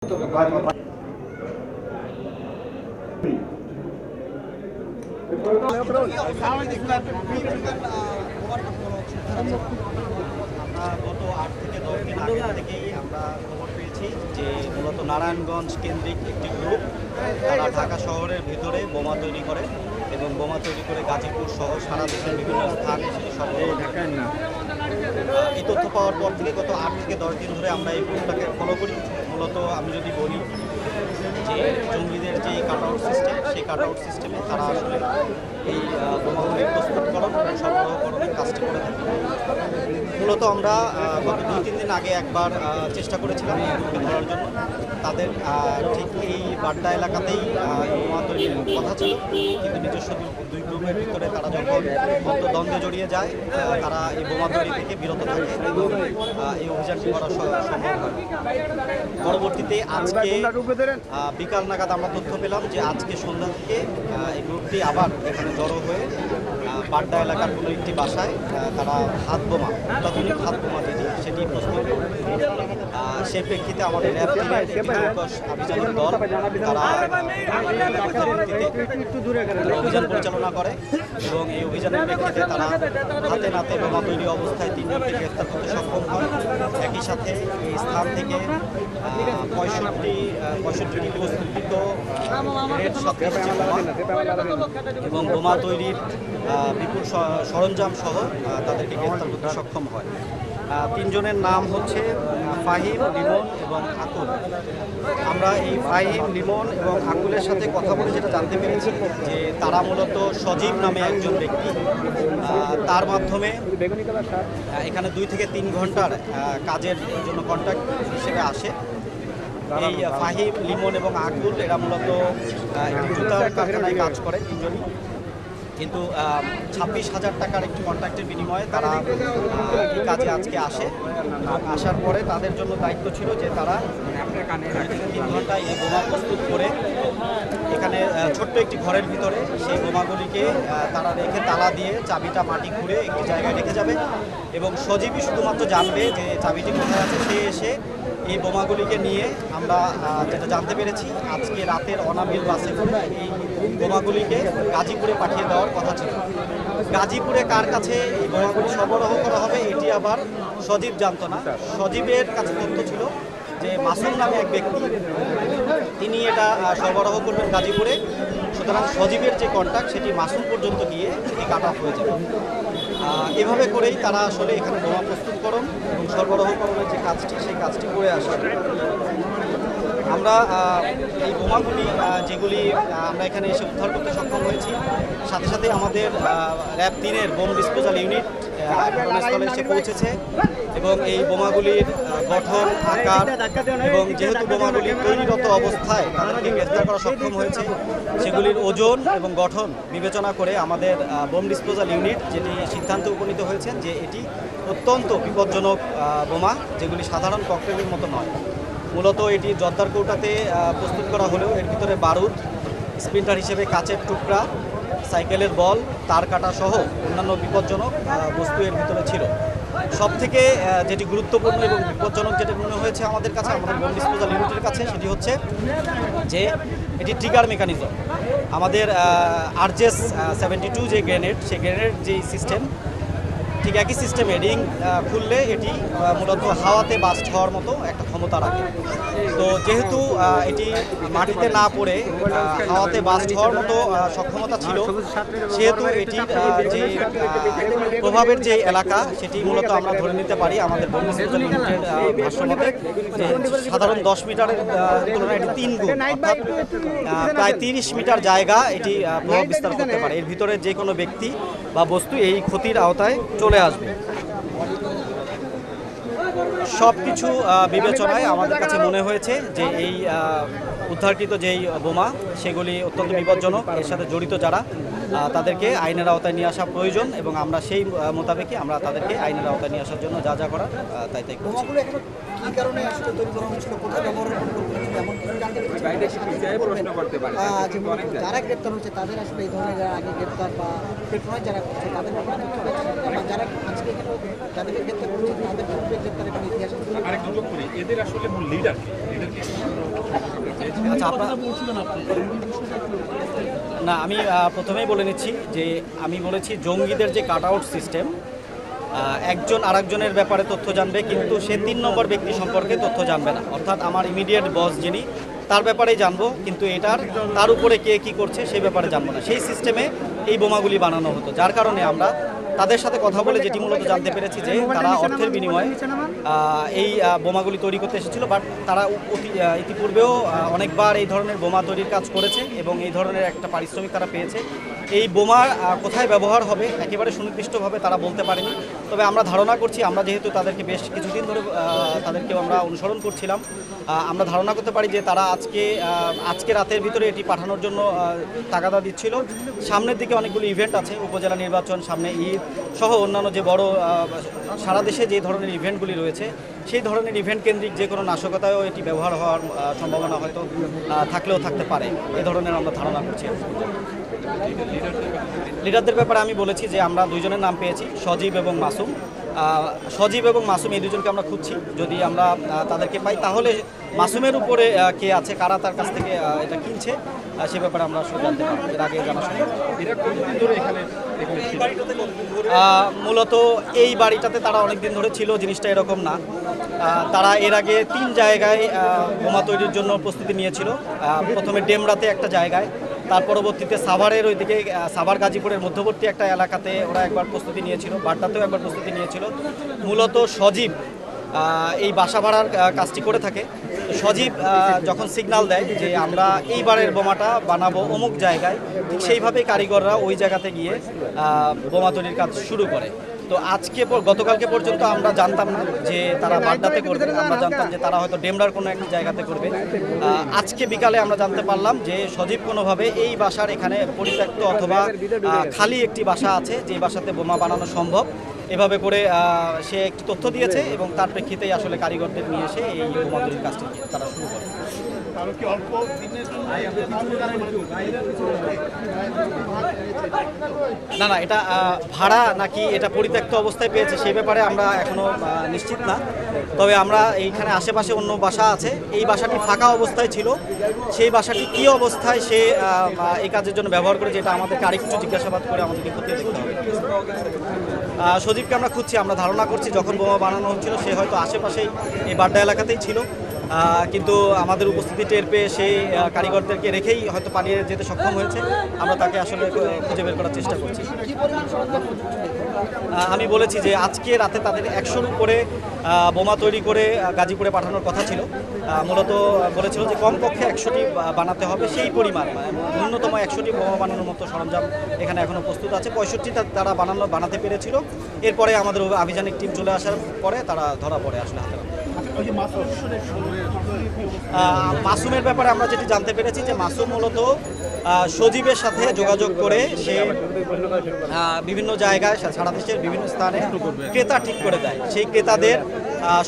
গত 8 থেকে 10 দিন আগে থেকেই আমরা খবর পেয়েছি যে মূলত নারায়ণগঞ্জ কেন্দ্রিক একটি গ্রুপ তারা ঢাকা শহরের ভিতরে বোমা তৈরি করে এবং বোমা তৈরি করে গাজীপুর সহ সারা দেশের বিভিন্ন স্থানে সেটি সরবরাহ করে। এই তথ্য পাওয়ার পর থেকে গত 8 থেকে 10 দিন ধরে আমরা এই গ্রুপটাকে ফলো করি। মূলত আমি যদি বলি যে জঙ্গিদের যে কাটআউট সিস্টেম, সেই কাটআউট সিস্টেমে তারা আসলে এই বোমাগুলি প্রস্তুতকরণ এবং সরবরাহকরণের কাজটি করে থাকে। মূলত আমরা গত 2-3 দিন আগে একবার চেষ্টা করেছিলাম এই গ্রুপকে ধরার জন্য। তাদের ঠিক এই বাড্ডা এলাকাতেই বোমা তৈরির কথা ছিল, কিন্তু নিজস্ব দুই গ্রুপের ভিতরে তারা যখন দ্বন্দ্বে জড়িয়ে যায় তারা এই বোমা তৈরি থেকে বিরত থাকে এবং এই অভিযানটি করা সম্ভব হয়। পরবর্তীতে আজকে বিকাল নাগাদ আমরা তথ্য পেলাম যে আজকে সন্ধ্যা থেকে এই গ্রুপটি আবার এখানে জড়ো হয়ে বাড্ডা এলাকার কোনো একটি বাসায় তারা হাত বোমা, অত্যাধুনিক হাত বোমা যেটি সেটি প্রস্তুত করে। সেই প্রেক্ষিতে আমাদের আভিযানিক দল তারা অভিযান পরিচালনা করে এবং এই অভিযানের প্রেক্ষিতে তারা হাতে নাতে বোমা তৈরি অবস্থায় 3 জনকে গ্রেফতার করতে সক্ষম হয়। একই সাথে এই স্থান থেকে 65টি প্রস্তুত গ্রেড সক্রিয় বোমা এবং বোমা তৈরির বিপুল সরঞ্জাম সহ তাদেরকে গ্রেফতার করতে সক্ষম হয়। 3 জনের নাম হচ্ছে ফাহিম, লিমন এবং আকুল। আমরা এই ফাহিম, লিমন এবং আকুলের সাথে কথা বলে যেটা জানতে পেরেছি যে তারা মূলত সজীব নামে একজন ব্যক্তি, তার মাধ্যমে এখানে 2 থেকে 3 ঘন্টার কাজের জন্য কন্ট্রাক্ট হিসেবে আসে। এই ফাহিম, লিমন এবং আকুল এরা মূলত একটি জুতার কারখানায় কাজ করে 3 জনই, কিন্তু 26,000 টাকার একটি কন্ট্রাক্টের বিনিময়ে তারা এই কাজে আজকে আসে। আসার পরে তাদের জন্য দায়িত্ব ছিল যে তারা 3 ঘন্টায় এই বোমা প্রস্তুত করে এখানে ছোট্ট একটি ঘরের ভিতরে সেই বোমাগুলিকে তারা রেখে তালা দিয়ে চাবিটা মাটি খুঁড়ে একটি জায়গায় রেখে যাবে এবং সজীবই শুধুমাত্র জানবে যে চাবিটি কোথায় আছে। সে এসে এই বোমাগুলিকে নিয়ে আমরা যেটা জানতে পেরেছি আজকে রাতের অনাবিল বাসে করে এই বোমাগুলিকে গাজীপুরে পাঠিয়ে দেওয়ার কথা ছিল। গাজীপুরে কার কাছে এই বোমাগুলি সরবরাহ করা হবে এটি আবার সজীব জানতো না। সজীবের কাছে তথ্য ছিল যে মাসুম নামে এক ব্যক্তি, তিনি এটা সরবরাহ করবেন গাজীপুরে। সুতরাং সজীবের যে কন্ট্রাক্ট সেটি মাসুম পর্যন্ত গিয়ে এটি কাট অফ হয়ে যাবে। এভাবে করেই তারা আসলে এখানে বোমা প্রস্তুতকরণ এবং সরবরাহকরণের যে কাজটি সেই কাজটি করে আসে। আমরা এই বোমাগুলি যেগুলি আমরা এখানে এসে উদ্ধার করতে সক্ষম হয়েছি, সাথে সাথে আমাদের র্যাব 3-এর বোম ডিসপোজাল ইউনিট ঘটনাস্থলে এসে পৌঁছেছে এবং এই বোমাগুলির গঠন, আকার এবং যেহেতু বোমাগুলি তৈরিরত অবস্থায় তাদেরকে গ্রেফতার করা সক্ষম হয়েছে, সেগুলির ওজন এবং গঠন বিবেচনা করে আমাদের বোম ডিসপোজাল ইউনিট যেটি সিদ্ধান্তে উপনীত হয়েছেন যে এটি অত্যন্ত বিপজ্জনক বোমা, যেগুলি সাধারণ ককটেলের মতো নয়। মূলত এটি জর্দার কৌটাতে প্রস্তুত করা হলেও এর ভিতরে বারুদ, স্প্লিন্টার হিসেবে কাচের টুকরা, সাইকেলের বল, তার কাটা সহ অন্যান্য বিপজ্জনক বস্তু এর ভিতরে ছিল। সবথেকে যেটি গুরুত্বপূর্ণ এবং বিপজ্জনক যেটা মনে হয়েছে আমাদের কাছে, আমাদের বোম ডিসপোজাল ইউনিটের কাছে, সেটি হচ্ছে যে এটি ট্রিগার মেকানিজম। আমাদের আরজেস 72 যে গ্রেনেড, সেই গ্রেনেড যেই সিস্টেম, ঠিক একই সিস্টেমে রিং খুললে এটি মূলত হাওয়াতে বাস্ট হওয়ার মতো একটা ক্ষমতা রাখে। তো যেহেতু এটি মাটিতে না পড়ে হাওয়াতে বাস্ট হওয়ার মতো সক্ষমতা ছিল, সেহেতু এটির যে প্রভাবের যে এলাকা সেটি মূলত আমরা ধরে নিতে পারি আমাদের বোম ডিসপোজাল ইউনিটের ভাষ্যমতে যে সাধারণ 10 মিটারের তুলনায় এটি 3 গুণ, অর্থাৎ প্রায় 30 মিটার জায়গা এটি প্রভাব বিস্তার করতে পারে। এর ভিতরে যে কোনো ব্যক্তি বা বস্তু এই ক্ষতির আওতায় চলে আসবে। সব কিছু বিবেচনায় আমাদের কাছে মনে হয়েছে যে এই উদ্ধারকৃত যেই বোমা সেগুলি অত্যন্ত বিপজ্জনক, এর সাথে জড়িত যারা তাদেরকে আইনের আওতায় নিয়ে আসা প্রয়োজন এবং আমরা সেই মোতাবেকই আমরা তাদেরকে আইনের আওতায় নিয়ে আসার জন্য যা যা করার তাই তাই করছি। কি কারণে আসলে তৈরি করা হয়েছিল, কোথায় ব্যবহার করতে এমন কিছু জানতে যারা গ্রেপ্তার হচ্ছে তাদের আসলে এই ধরনের যারা আগে গ্রেপ্তার বা পেট্রোল যারা করছে তাদের ব্যাপারে যারা আজকে এখানে যাদেরকে গ্রেপ্তার করছে তাদের গ্রেপ্তারের কোনো ইতিহাস আরেক যোগ করি, এদের আসলে মূল লিডার আচ্ছা না, আমি প্রথমেই বলে নিচ্ছি যে আমি বলেছি জঙ্গিদের যে কাট আউট সিস্টেম, একজন আরেকজনের ব্যাপারে তথ্য জানবে কিন্তু সে 3 নম্বর ব্যক্তি সম্পর্কে তথ্য জানবে না। অর্থাৎ আমার ইমিডিয়েট বস যিনি, তার ব্যাপারেই জানবো, কিন্তু তার উপরে কে কি করছে সেই ব্যাপারে জানবো না। সেই সিস্টেমে এই বোমাগুলি বানানো হতো, যার কারণে আমরা তাদের সাথে কথা বলে যেটি মূলত জানতে পেরেছি যে তারা অর্থের বিনিময়ে এই বোমাগুলি তৈরি করতে এসেছিল। বাট তারা ইতিপূর্বেও অনেকবার এই ধরনের বোমা তৈরির কাজ করেছে এবং এই ধরনের একটা পারিশ্রমিক তারা পেয়েছে। এই বোমা কোথায় ব্যবহার হবে একেবারে সুনির্দিষ্টভাবে তারা বলতে পারেনি। তবে আমরা ধারণা করছি, আমরা যেহেতু তাদেরকে বেশ কিছুদিন ধরে তাদেরকেও আমরা অনুসরণ করছিলাম, আমরা ধারণা করতে পারি যে তারা আজকে রাতের ভিতরে এটি পাঠানোর জন্য তাগাদা দিচ্ছিল। সামনের দিকে অনেকগুলো ইভেন্ট আছে, উপজেলা নির্বাচন, সামনে ঈদ সহ অন্যান্য যে বড় সারা দেশে যে ধরনের ইভেন্টগুলি রয়েছে সেই ধরনের ইভেন্ট কেন্দ্রিক যে কোনো নাশকতায়ও এটি ব্যবহার হওয়ার সম্ভাবনা হয়তো থাকলেও থাকতে পারে, এই ধরনের আমরা ধারণা করছি। লিডারদের ব্যাপারে আমি বলেছি যে আমরা 2 জনের নাম পেয়েছি, সজীব এবং মাসুম। সজীব এবং মাসুম এই 2 জনকে আমরা খুঁজছি। যদি আমরা তাদেরকে পাই তাহলে মাসুমের উপরে কে আছে, কারা তার কাছ থেকে এটা কিনছে সে ব্যাপারে আমরা আসলে জানতে পারবো। এর আগে জানা সম্ভব। মূলত এই বাড়িটাতে তারা অনেক দিন ধরে ছিল, জিনিসটা এরকম না। তারা এর আগে 3 জায়গায় বোমা তৈরির জন্য প্রস্তুতি নিয়েছিল। প্রথমে ডেমরাতে একটা জায়গায়, তার পরবর্তীতে সাভারের ওইদিকে সাভার গাজীপুরের মধ্যবর্তী একটা এলাকাতে ওরা একবার প্রস্তুতি নিয়েছিল, বাড্ডাতেও একবার প্রস্তুতি নিয়েছিল। মূলত সজীব এই বাসা ভাড়ার কাজটি করে থাকে। সজীব যখন সিগন্যাল দেয় যে আমরা এইবারের বোমাটা বানাবো অমুক জায়গায়, ঠিক সেইভাবেই কারিগররা ওই জায়গাতে গিয়ে বোমা তৈরির কাজ শুরু করে। তো গতকালকে পর্যন্ত আমরা জানতাম না যে তারা বাড্ডাতে করবে, আমরা জানতাম যে তারা হয়তো ডেমরার কোনো একটা জায়গাতে করবে। আজকে বিকালে আমরা জানতে পারলাম যে সজীব কোনোভাবে এই বাসার এখানে পরিত্যক্ত অথবা খালি একটি বাসা আছে যে বাসাতে বোমা বানানো সম্ভব, এভাবে করে সে একটি তথ্য দিয়েছে এবং তার প্রেক্ষিতেই আসলে কারিগরদের নিয়ে এসে এই বোমা তৈরির কাজটি তারা শুরু করে। না না, এটা ভাড়া নাকি এটা পরিত্যক্ত অবস্থায় পেয়েছে সেই ব্যাপারে আমরা এখনো নিশ্চিত না। তবে আমরা এইখানে আশেপাশে অন্য বাসা আছে, এই বাসাটি ফাঁকা অবস্থায় ছিল, সেই বাসাটি কী অবস্থায় সে এই কাজের জন্য ব্যবহার করে যেটা আমাদেরকে আরেকটু জিজ্ঞাসাবাদ করে আমাদেরকে খতিয়ে দেখতে হবে। সজীবকে আমরা খুঁজছি, আমরা ধারণা করছি যখন বোমা বানানো হচ্ছিল সে হয়তো আশেপাশেই এই বাড্ডা এলাকাতেই ছিল, কিন্তু আমাদের উপস্থিতি টের পেয়ে সেই কারিগরদেরকে রেখেই হয়তো পালিয়ে যেতে সক্ষম হয়েছে। আমরা তাকে আসলে খুঁজে বের করার চেষ্টা করছি। আমি বলেছি যে আজকে রাতে তাদের 100-র উপরে বোমা তৈরি করে গাজীপুরে পাঠানোর কথা ছিল। মূলত বলেছিল যে কমপক্ষে 100টি বানাতে হবে, সেই পরিমাণ ন্যূনতম 100টি বোমা বানানোর মতো সরঞ্জাম এখানে এখনও প্রস্তুত আছে। 65টা তারা বানাতে পেরেছিল। এরপরে আমাদের আভিযানিক টিম চলে আসার পরে তারা ধরা পড়ে আসলে হাতে। মাসুমের ব্যাপারে আমরা যেটি জানতে পেরেছি যে মাসুম মূলত সজীবের সাথে যোগাযোগ করে সে বিভিন্ন জায়গায় সারা দেশের বিভিন্ন স্থানে ক্রেতা ঠিক করে দেয়। সেই ক্রেতাদের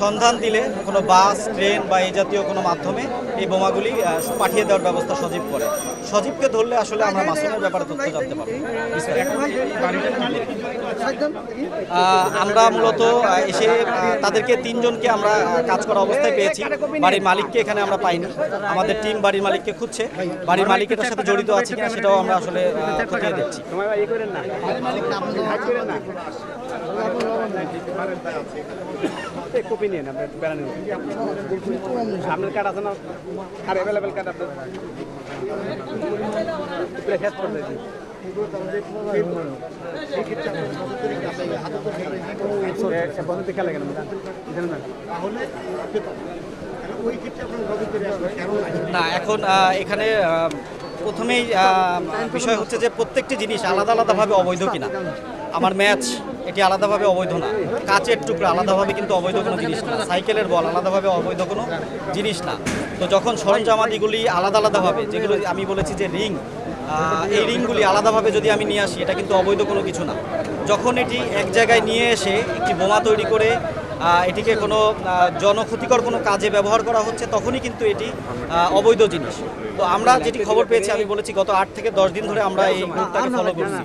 সন্ধান দিলে কোনো বাস, ট্রেন বা এই জাতীয় কোনো মাধ্যমে এই বোমাগুলি পাঠিয়ে দেওয়ার ব্যবস্থা সজীব করে। সজীবকে ধরলে আসলে আমরা মাসুমের ব্যাপারে তথ্য জানতে পারবো। আমরা মূলত এসে তাদেরকে 3 জনকে আমরা কাজ করা অবস্থায় পেয়েছি। বাড়ির মালিককে এখানে আমরা পাইনি। আমাদের টিম বাড়ির মালিককে খুঁজছে, বাড়ির মালিক এটার সাথে জড়িত আছে কিনা সেটাও আমরা আসলে খতিয়ে দেখছি। কপি নিয়ে আপনার বেড়ানো আপনার কার্ড আছে না, আর অ্যাভেলেবেল কার্ড আপনার শেষ করে দিয়েছি। খেলে গেল না, এখন এখানে প্রথমেই বিষয় হচ্ছে যে প্রত্যেকটি জিনিস আলাদা আলাদাভাবে অবৈধ কিনা। আমার ম্যাচ এটি আলাদাভাবে অবৈধ না, কাচের টুকরা আলাদাভাবে কিন্তু অবৈধ কোনো জিনিস না, সাইকেলের বল আলাদাভাবে অবৈধ কোনো জিনিস না। তো যখন সরঞ্জামাদিগুলি আলাদা আলাদাভাবে, যেগুলো আমি বলেছি যে রিং, এই রিংগুলি আলাদাভাবে যদি আমি নিয়ে আসি এটা কিন্তু অবৈধ কোনো কিছু না। যখন এটি এক জায়গায় নিয়ে এসে একটি বোমা তৈরি করে এটিকে কোনো জনক্ষতিকর কোনো কাজে ব্যবহার করা হচ্ছে তখনই কিন্তু এটি অবৈধ জিনিস। তো আমরা যেটি খবর পেয়েছি, আমি বলেছি গত 8 থেকে 10 দিন ধরে আমরা এই গ্রুপটাকে ফলো করছি।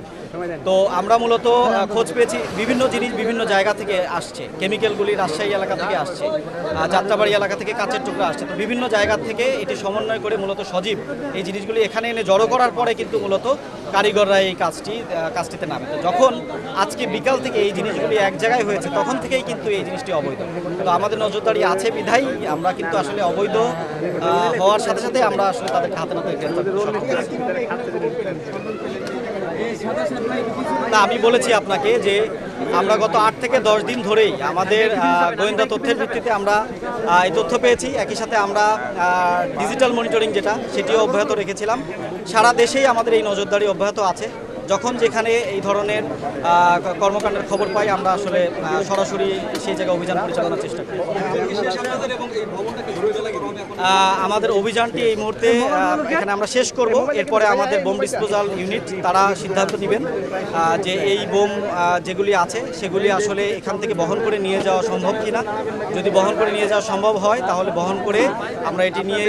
তো আমরা মূলত খোঁজ পেয়েছি বিভিন্ন জিনিস বিভিন্ন জায়গা থেকে আসছে। কেমিক্যালগুলি রাজশাহী এলাকা থেকে আসছে, যাত্রাবাড়ি এলাকা থেকে কাঁচের টুকরা আসছে। তো বিভিন্ন জায়গা থেকে এটি সমন্বয় করে মূলত সজীব এই জিনিসগুলি এখানে এনে জড়ো করার পরে কিন্তু মূলত কারিগররা এই কাজটিতে নামে। তো যখন আজকে বিকাল থেকে এই জিনিসগুলি এক জায়গায় হয়েছে তখন থেকেই কিন্তু এই জিনিসটি অবৈধ। তো আমাদের নজরদারি আছে বিধায় আমরা কিন্তু আসলে অবৈধ হওয়ার সাথে সাথে আমরা আসলে তাদেরকে হাতে নাতে গ্রেফতার করতে সক্ষম হয়েছি। না, আমি বলেছি আপনাকে যে আমরা গত 8 থেকে 10 দিন ধরেই আমাদের গোয়েন্দা তথ্যের ভিত্তিতে আমরা এই তথ্য পেয়েছি। একই সাথে আমরা ডিজিটাল মনিটরিং যেটা সেটিও অব্যাহত রেখেছিলাম। সারা দেশেই আমাদের এই নজরদারি অব্যাহত আছে। যখন যেখানে এই ধরনের কর্মকাণ্ডের খবর পাই আমরা আসলে সরাসরি সেই জায়গায় অভিযান পরিচালনার চেষ্টা করি। আমাদের অভিযানটি এই মুহূর্তে এখানে আমরা শেষ করব। এরপরে আমাদের বোম ডিসপোজাল ইউনিট তারা সিদ্ধান্ত নেবেন যে এই বোম যেগুলি আছে সেগুলি আসলে এখান থেকে বহন করে নিয়ে যাওয়া সম্ভব কিনা। যদি বহন করে নিয়ে যাওয়া সম্ভব হয় তাহলে বহন করে আমরা এটি নিয়ে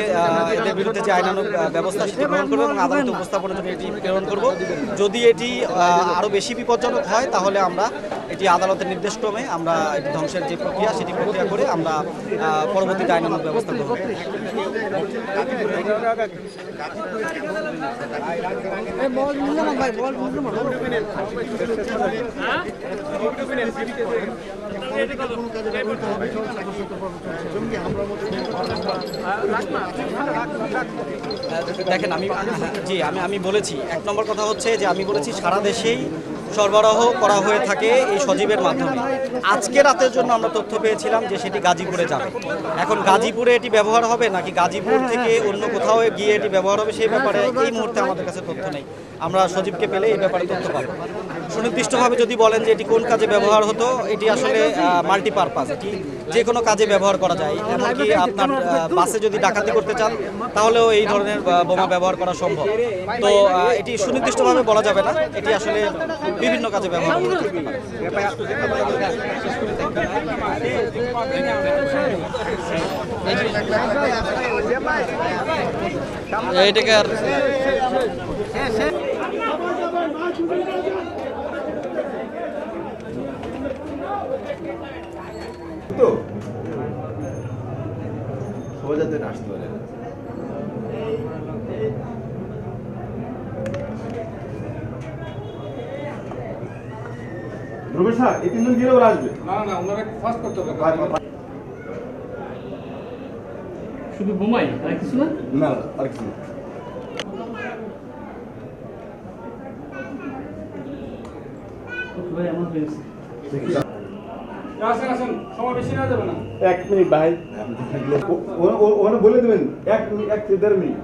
এদের বিরুদ্ধে যে আইনানুগ ব্যবস্থা সেটি গ্রহণ করবো এবং আদালতে উপস্থাপনের জন্য এটি প্রেরণ করব। যদি এটি আরও বেশি বিপজ্জনক হয় তাহলে আমরা এটি আদালতের নির্দেশক্রমে আমরা এটি ধ্বংসের যে প্রক্রিয়া সেটি প্রক্রিয়া করে আমরা পরবর্তীতে আইনানুগ ব্যবস্থা গ্রহণ করব। দেখেন আমি বলেছি 1 নম্বর কথা হচ্ছে যে আমি বলেছি সারা দেশেই সরবরাহ করা হয়ে থাকে এই সজীবের মাধ্যমে। আজকে রাতের জন্য আমরা তথ্য পেয়েছিলাম যে সেটি গাজীপুরে যাবে। এখন গাজীপুরে এটি ব্যবহার হবে নাকি গাজীপুর থেকে অন্য কোথাও গিয়ে এটি ব্যবহার হবে সেই ব্যাপারে এই মুহূর্তে আমাদের কাছে তথ্য নেই। আমরা সজীবকে পেলে এই ব্যাপারে তথ্য পাবো। সুনির্দিষ্টভাবে যদি বলেন যে এটি কোন কাজে ব্যবহার হতো, এটি আসলে মাল্টিপারপাস, এটি যে কোনো কাজে ব্যবহার করা যায়। এমনকি আপনার বাসে যদি ডাকাতি করতে চান তাহলেও এই ধরনের বোমা ব্যবহার করা সম্ভব। তো এটি সুনির্দিষ্টভাবে বলা যাবে না, এটি আসলে বিভিন্ন কাজে ব্যবহার করা যেতে পারে। এইটাকে আর তো সবাই যাতে আসতে পারে। রমেশ স্যার এই 3 জন গেলে ওরা আসবে। না ওনারা ফাস্ট করতে হবে। শুধু বোমাই আর কিছু না? না আর কিছু না। ভাই এমন হয়েছে। আসেন সময় বেশি না যাবে না। 1 মিনিট ভাই, আপনি থাকলে ওখানে বলে দেবেন 1 মিনিট 1 থেকে 1.5 মিনিট।